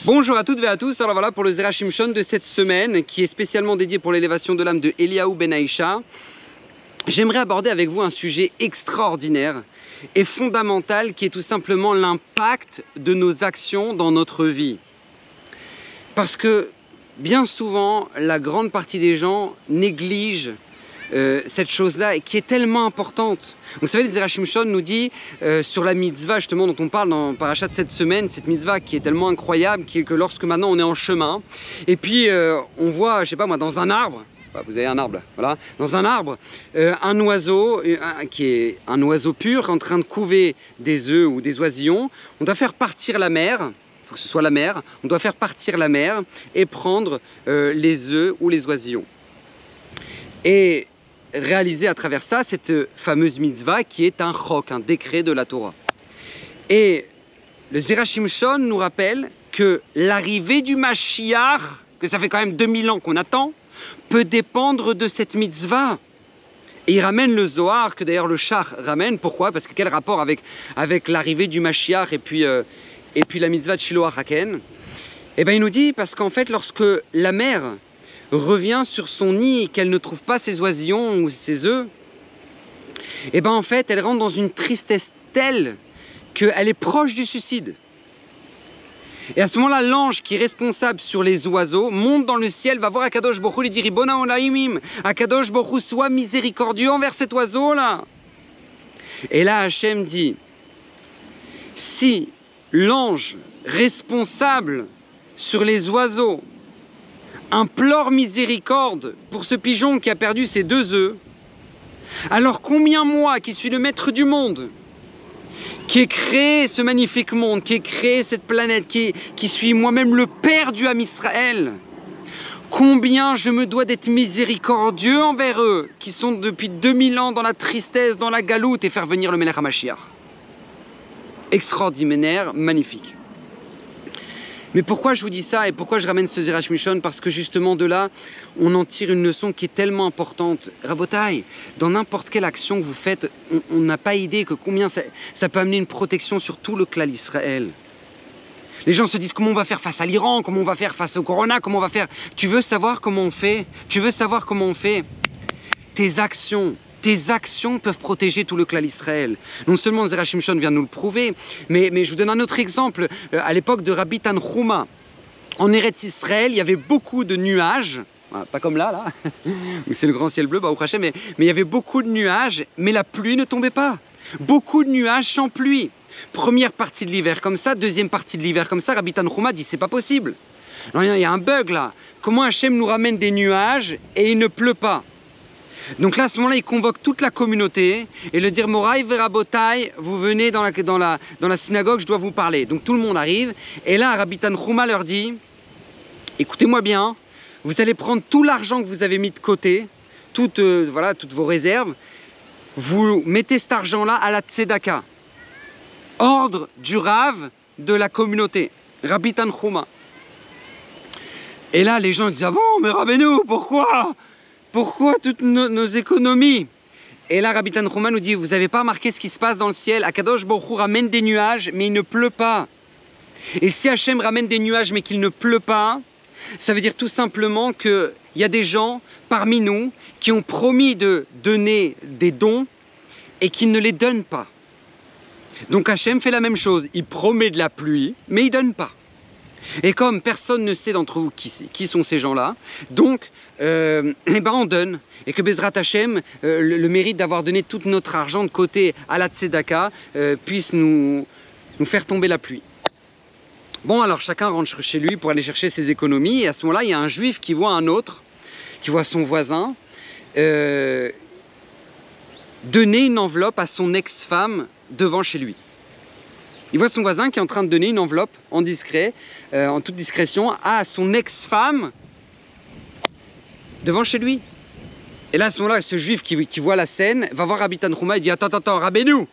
Bonjour à toutes et à tous, alors voilà pour le Zera Shimshon de cette semaine qui est spécialement dédié pour l'élévation de l'âme de Eliaou Ben Aïcha. J'aimerais aborder avec vous un sujet extraordinaire et fondamental qui est tout simplement l'impact de nos actions dans notre vie. Parce que bien souvent, la grande partie des gens négligent cette chose-là qui est tellement importante. Vous savez, le Zera Shimshon nous dit sur la mitzvah justement dont on parle dans Parashat de cette semaine, cette mitzvah qui est tellement incroyable que lorsque maintenant on est en chemin et puis on voit, je sais pas moi, dans un arbre, vous avez un arbre, voilà, dans un arbre, un oiseau qui est un oiseau pur en train de couver des œufs ou des oisillons. On doit faire partir la mère. Il faut que ce soit la mère. On doit faire partir la mère et prendre les œufs ou les oisillons. Et réaliser à travers ça cette fameuse mitzvah qui est un chok, un décret de la Torah. Et le Zera Shimshon nous rappelle que l'arrivée du Mashiach, que ça fait quand même 2000 ans qu'on attend, peut dépendre de cette mitzvah. Et il ramène le Zohar, que d'ailleurs le Shach ramène. Pourquoi? Parce que quel rapport avec l'arrivée du Mashiach et puis la mitzvah de Shiloh HaKen? Eh bien il nous dit, parce qu'en fait lorsque la mère revient sur son nid et qu'elle ne trouve pas ses oisillons ou ses œufs, et ben en fait elle rentre dans une tristesse telle qu'elle est proche du suicide. Et à ce moment-là, l'ange qui est responsable sur les oiseaux monte dans le ciel, va voir Akadosh Baruch Hu, lui dit Ribona Olamim, Akadosh Baruch Hu, sois miséricordieux envers cet oiseau-là. Et là Hachem dit, si l'ange responsable sur les oiseaux implore miséricorde pour ce pigeon qui a perdu ses 2 œufs, alors combien moi, qui suis le maître du monde, qui ai créé ce magnifique monde, qui ai créé cette planète, qui suis moi-même le père du Ham Israël, combien je me dois d'être miséricordieux envers eux, qui sont depuis 2000 ans dans la tristesse, dans la galoute, et faire venir le Melech HaMashiach. Extraordinaire, magnifique. Mais pourquoi je vous dis ça et pourquoi je ramène ce Zera Shimshon? Parce que justement de là, on en tire une leçon qui est tellement importante. Rabotai, dans n'importe quelle action que vous faites, on n'a pas idée que combien ça peut amener une protection sur tout le clan Israël. Les gens se disent comment on va faire face à l'Iran, comment on va faire face au Corona, comment on va faire... Tu veux savoir comment on fait? Tu veux savoir comment on fait? Tes actions peuvent protéger tout le clan Israël. Non seulement Zera Shimshon vient de nous le prouver, mais je vous donne un autre exemple. À l'époque de Rabbi Tanhuma, en Eretz Israël, il y avait beaucoup de nuages. Pas comme là, où c'est le grand ciel bleu, au Hachem, mais il y avait beaucoup de nuages, mais la pluie ne tombait pas. Beaucoup de nuages sans pluie. Première partie de l'hiver comme ça, deuxième partie de l'hiver comme ça, Rabbi Tanhuma dit c'est pas possible. Non, il y a un bug là. Comment Hachem nous ramène des nuages et il ne pleut pas? Donc là, à ce moment-là, il convoque toute la communauté et le dire Moraï Verabotai, vous venez dans la synagogue, je dois vous parler. Donc tout le monde arrive et là, Rabbi Tanhuma leur dit écoutez-moi bien, vous allez prendre tout l'argent que vous avez mis de côté, toutes vos réserves, vous mettez cet argent-là à la tzedaka, ordre du Rav de la communauté, Rabbi Tanhuma. Et là, les gens disent ah bon, mais Rabbeinu, pourquoi? Pourquoi toutes nos économies? Et là, Rabbi Tanhuma nous dit, vous n'avez pas remarqué ce qui se passe dans le ciel? Akadosh Baruch Hu ramène des nuages, mais il ne pleut pas. Et si Hachem ramène des nuages, mais qu'il ne pleut pas, ça veut dire tout simplement qu'il y a des gens parmi nous qui ont promis de donner des dons et qui ne les donnent pas. Donc Hachem fait la même chose. Il promet de la pluie, mais il ne donne pas. Et comme personne ne sait d'entre vous qui sont ces gens-là, donc on donne. Et que Bezrat Hashem, le mérite d'avoir donné tout notre argent de côté à la tzedaka, puisse nous faire tomber la pluie. Bon, alors chacun rentre chez lui pour aller chercher ses économies. Et à ce moment-là, il y a un juif qui voit un autre, qui voit son voisin, donner une enveloppe à son ex-femme devant chez lui. Il voit son voisin qui est en train de donner une enveloppe en toute discrétion, à son ex-femme devant chez lui. Et là, à ce moment-là, ce juif qui voit la scène va voir Rabbi Tanhuma et dit attends, Rabbeinu,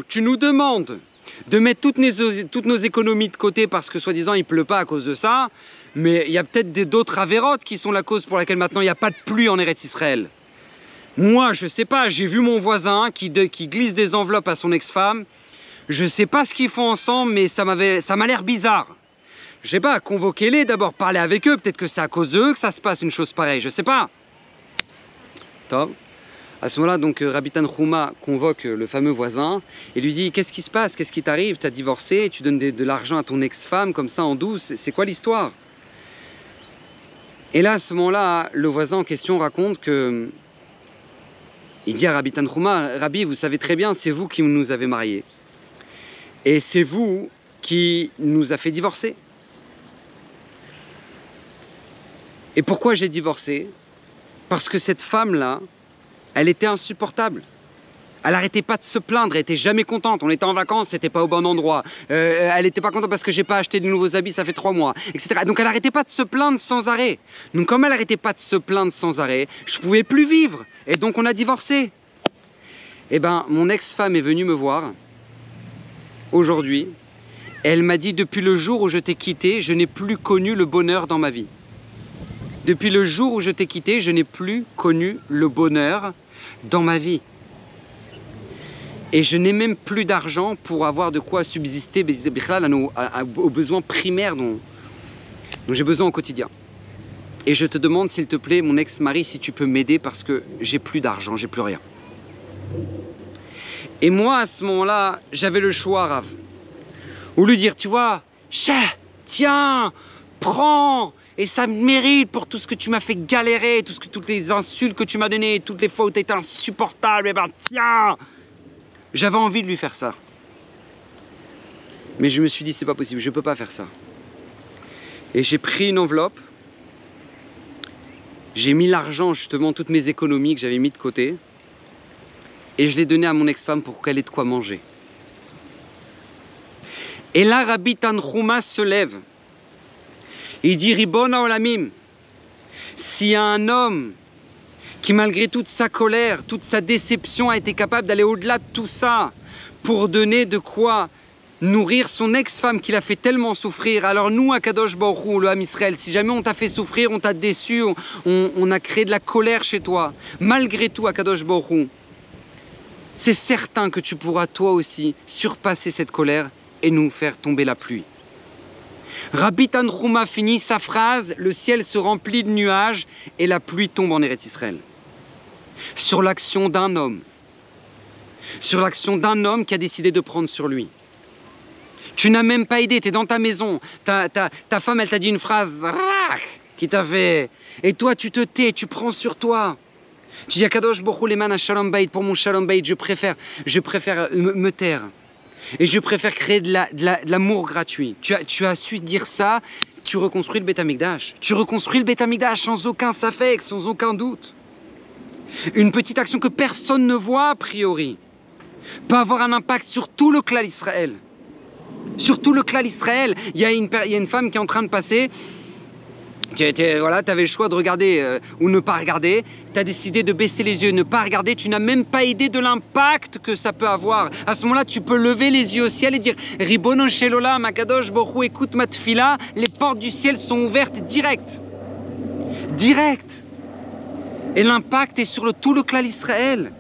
tu nous demandes de mettre toutes nos économies de côté parce que soi-disant il ne pleut pas à cause de ça, mais il y a peut-être d'autres avérotes qui sont la cause pour laquelle maintenant il n'y a pas de pluie en Eretz Israël. Moi, je sais pas, j'ai vu mon voisin qui glisse des enveloppes à son ex-femme. Je sais pas ce qu'ils font ensemble, mais ça m'a l'air bizarre. je sais pas, convoquez-les d'abord, parlez avec eux, peut-être que c'est à cause d'eux que ça se passe une chose pareille, je sais pas. Top. À ce moment-là, donc Rabbi Tanhuma convoque le fameux voisin et lui dit: qu'est-ce qui se passe? Qu'est-ce qui t'arrive? Tu as divorcé, tu donnes de l'argent à ton ex-femme comme ça en douce, c'est quoi l'histoire? Et là, à ce moment-là, le voisin en question raconte que... Il dit à Rabbi Tanhuma: Rabbi, vous savez très bien, c'est vous qui nous avez mariés. Et c'est vous qui nous a fait divorcer. Et pourquoi j'ai divorcé? Parce que cette femme-là, elle était insupportable. Elle n'arrêtait pas de se plaindre, elle n'était jamais contente. On était en vacances, c'était pas au bon endroit. Elle n'était pas contente parce que j'ai pas acheté de nouveaux habits, ça fait 3 mois, etc. Donc elle n'arrêtait pas de se plaindre sans arrêt. Donc comme elle n'arrêtait pas de se plaindre sans arrêt, je pouvais plus vivre. Et donc on a divorcé. Eh ben, mon ex-femme est venue me voir aujourd'hui. Elle m'a dit: depuis le jour où je t'ai quitté, je n'ai plus connu le bonheur dans ma vie. Depuis le jour où je t'ai quitté, je n'ai plus connu le bonheur dans ma vie. Et je n'ai même plus d'argent pour avoir de quoi subsister aux besoins primaires dont j'ai besoin au quotidien. Et je te demande, s'il te plaît, mon ex-mari, si tu peux m'aider parce que j'ai plus d'argent, j'ai plus rien. Et moi, à ce moment-là, j'avais le choix, Rav. Ou lui dire: tu vois, tiens, prends. Et ça me mérite pour tout ce que tu m'as fait galérer, toutes les insultes que tu m'as données, toutes les fois où tu étais insupportable, et ben tiens. J'avais envie de lui faire ça. Mais je me suis dit: c'est pas possible, je peux pas faire ça. Et j'ai pris une enveloppe, j'ai mis l'argent, justement, toutes mes économies que j'avais mis de côté, et je l'ai donné à mon ex-femme pour qu'elle ait de quoi manger. Et là, Rabbi Tanhuma se lève. Il dit: Ribon haolamim, s'il y a un homme qui, malgré toute sa colère, toute sa déception, a été capable d'aller au-delà de tout ça pour donner de quoi nourrir son ex-femme qui l'a fait tellement souffrir, alors nous, à Kadosh Baruch Hu, le Ham Israël, si jamais on t'a fait souffrir, on t'a déçu, on a créé de la colère chez toi, malgré tout, à Kadosh Baruch Hu, c'est certain que tu pourras toi aussi surpasser cette colère et nous faire tomber la pluie. Rabbi Tanhuma finit sa phrase: le ciel se remplit de nuages et la pluie tombe en Eretz Israël. Sur l'action d'un homme. Sur l'action d'un homme qui a décidé de prendre sur lui. Tu n'as même pas aidé, tu es dans ta maison. Ta femme, elle t'a dit une phrase qui t'a fait... Et toi, tu te tais, tu prends sur toi. Tu dis: Akadosh Baruch Hu leman shalom bayit, pour mon shalom bayit, je préfère me taire. Et je préfère créer de l'amour gratuit. Tu as su dire ça, tu reconstruis le Beth Amikdash. Tu reconstruis le Beth Amikdash sans aucun safek, sans aucun doute. Une petite action que personne ne voit a priori peut avoir un impact sur tout le clan Israël. Sur tout le clan Israël, il y a une femme qui est en train de passer. Voilà, tu avais le choix de regarder ou ne pas regarder. Tu as décidé de baisser les yeux, ne pas regarder. Tu n'as même pas idée de l'impact que ça peut avoir. À ce moment-là, tu peux lever les yeux au ciel et dire: Ribono shel olam, Akadosh Baruch Hu, écoute ma tfila. Les portes du ciel sont ouvertes direct. Direct. Et l'impact est sur tout le clan Israël.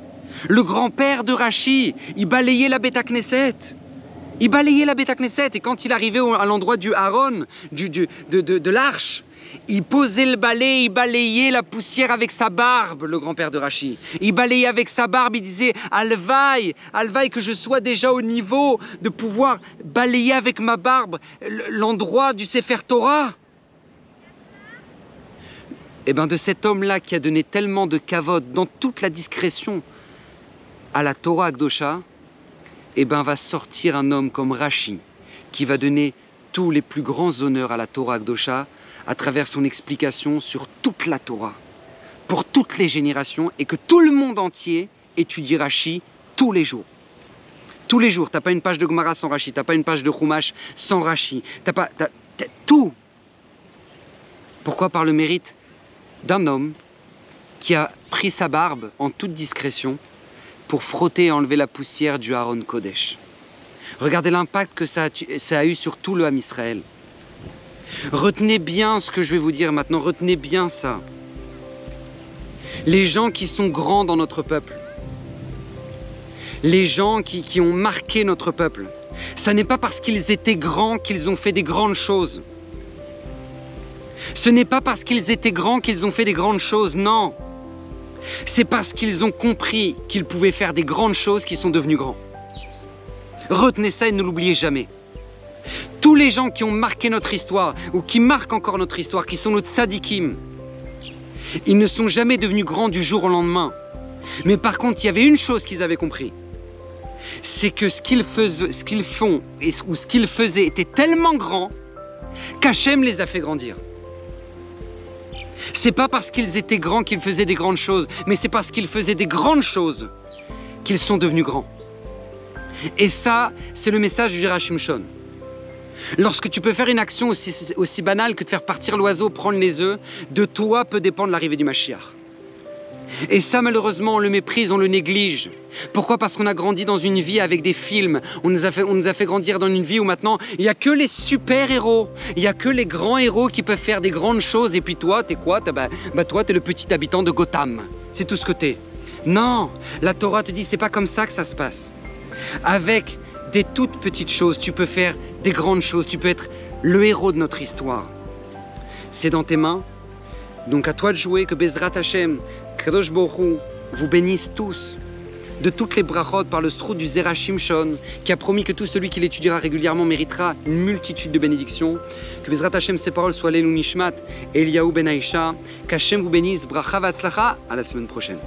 Le grand-père de Rashi, il balayait la Beth Knesset. Il balayait la Beth Knesset. Et quand il arrivait à l'endroit du Aaron, de l'arche, il posait le balai, il balayait la poussière avec sa barbe, le grand-père de Rashi. Il balayait avec sa barbe, il disait: Alvaï, que je sois déjà au niveau de pouvoir balayer avec ma barbe l'endroit du Sefer Torah. Et bien de cet homme-là qui a donné tellement de kavod dans toute la discrétion à la Torah Akdosha, et ben va sortir un homme comme Rashi qui va donner tous les plus grands honneurs à la Torah Akdosha à travers son explication sur toute la Torah, pour toutes les générations, et que tout le monde entier étudie Rashi tous les jours. Tous les jours, t'as pas une page de Gemara sans Rashi, t'as pas une page de Chumash sans Rashi, t'as tout. Pourquoi? Par le mérite d'un homme qui a pris sa barbe en toute discrétion pour frotter et enlever la poussière du Aaron Kodesh. Regardez l'impact que ça a eu sur tout le Ham Israël. Retenez bien ce que je vais vous dire maintenant, retenez bien ça. Les gens qui sont grands dans notre peuple, les gens qui ont marqué notre peuple, ça n'est pas parce qu'ils étaient grands qu'ils ont fait des grandes choses. Ce n'est pas parce qu'ils étaient grands qu'ils ont fait des grandes choses, non. C'est parce qu'ils ont compris qu'ils pouvaient faire des grandes choses qu'ils sont devenus grands. Retenez ça et ne l'oubliez jamais. Tous les gens qui ont marqué notre histoire, ou qui marquent encore notre histoire, qui sont nos tzadikim, ils ne sont jamais devenus grands du jour au lendemain. Mais par contre, il y avait une chose qu'ils avaient compris. C'est que ce qu'ils font ou ce qu'ils faisaient était tellement grand qu'Hachem les a fait grandir. C'est pas parce qu'ils étaient grands qu'ils faisaient des grandes choses, mais c'est parce qu'ils faisaient des grandes choses qu'ils sont devenus grands. Et ça, c'est le message du Zera Shimshon. Lorsque tu peux faire une action aussi banale que de faire partir l'oiseau, prendre les œufs, de toi peut dépendre l'arrivée du Mashiach. Et ça, malheureusement, on le méprise, on le néglige. Pourquoi? Parce qu'on a grandi dans une vie avec des films. On nous a fait grandir dans une vie où maintenant, il n'y a que les super-héros. Il n'y a que les grands héros qui peuvent faire des grandes choses. Et puis toi, t'es quoi? Toi, t'es le petit habitant de Gotham. C'est tout ce que t'es. Non, la Torah te dit, c'est pas comme ça que ça se passe. Avec des toutes petites choses, tu peux faire des grandes choses. Tu peux être le héros de notre histoire. C'est dans tes mains. Donc à toi de jouer, que Bezrat Hashem, Kadosh Baruch Hu, vous bénisse tous de toutes les brachot par le srout du Zera Shimshon, qui a promis que tout celui qui l'étudiera régulièrement méritera une multitude de bénédictions. Que Bezrat Hashem, ses paroles soient Lenu Nishmat, Eliyahu Ben Aïcha, qu'Hashem vous bénisse, bracha v'atzlacha, à la semaine prochaine.